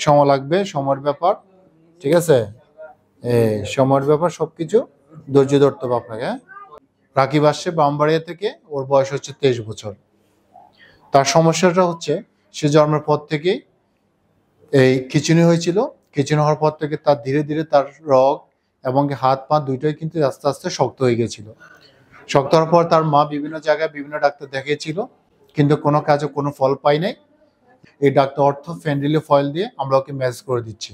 সময় লাগবে, সময়ের ব্যাপার, ঠিক আছে? সময়ের ব্যাপার, সবকিছু ধৈর্য ধরতে হবে আপনাকে। হ্যাঁ, রাকিব আসছে ব্রাহ্মণবাড়িয়া থেকে, ওর বয়স হচ্ছে 23 বছর। তার সমস্যাটা হচ্ছে সে জন্মের পর থেকেই এই খিঁচুনি হয়েছিল। খিঁচুনি হওয়ার পর থেকে তার ধীরে ধীরে তার রগ এবং হাত পা দুইটাই কিন্তু আস্তে আস্তে শক্ত হয়ে গেছিল। শক্ত হওয়ার পর তার মা বিভিন্ন জায়গায় বিভিন্ন ডাক্তার দেখিয়েছিল, কিন্তু কোনো কাজে কোনো ফল পাই নাই। এই ডাক্তার অর্থ ফেনরিলি ফয়েল দিয়ে আমরা ওকে ম্যাচ করে দিচ্ছি।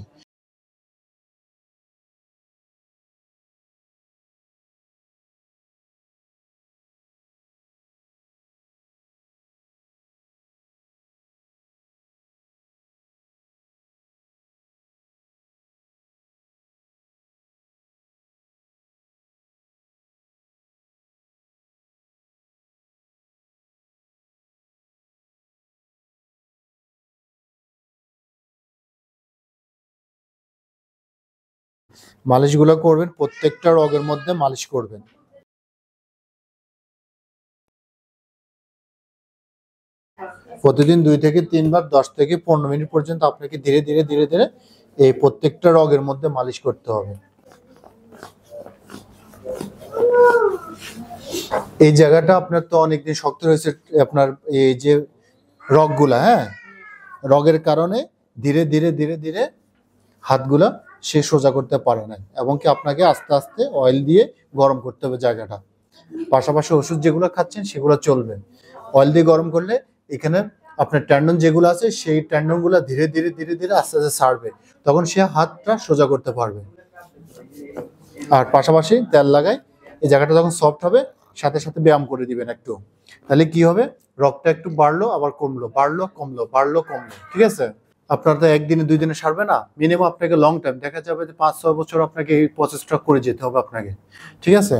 মালিশগুলো করবেন, প্রত্যেকটা রগের মধ্যে মালিশ করবেন। প্রতিদিন 2 থেকে 3 বার 10 থেকে 15 মিনিট পর্যন্ত আপনাকে ধীরে ধীরে ধীরে ধীরে এই প্রত্যেকটা রগের মধ্যে মালিশ করতে হবে। এই জায়গাটা আপনার তো অনেকদিন শক্ত হয়েছে, আপনার এই যে রগগুলা, হ্যাঁ, রগের কারণে ধীরে ধীরে ধীরে ধীরে হাতগুলা সে সোজা করতে পারে না, এবং কি আপনাকে আস্তে আস্তে অয়েল দিয়ে গরম করতে হবে জায়গাটা। পাশাপাশি ওষুধ যেগুলো খাচ্ছেন সেগুলো চলবে। অয়েল দিয়ে গরম করলে এখানে আপনার ট্যান্ডন যেগুলো আছে সেই ট্যান্ডনগুলো ধীরে ধীরে ধীরে ধীরে আস্তে আস্তে ছাড়বে, তখন সে হাতটা সোজা করতে পারবে। আর পাশাপাশি তেল লাগায় এই জায়গাটা যখন সফট হবে, সাথে সাথে ব্যায়াম করে দিবেন একটু, তাহলে কি হবে, রক্তটা একটু বাড়লো আবার কমলো, বাড়লো কমলো, বাড়লো কমলো, ঠিক আছে? আপনার তো একদিনে 2 দিনে সারবে না, মিনিমাম আপনাকে লং টাইম দেখা যাবে যে 5-6 বছর আপনাকে এই প্রসেসটা করে যেতে হবে আপনাকে, ঠিক আছে?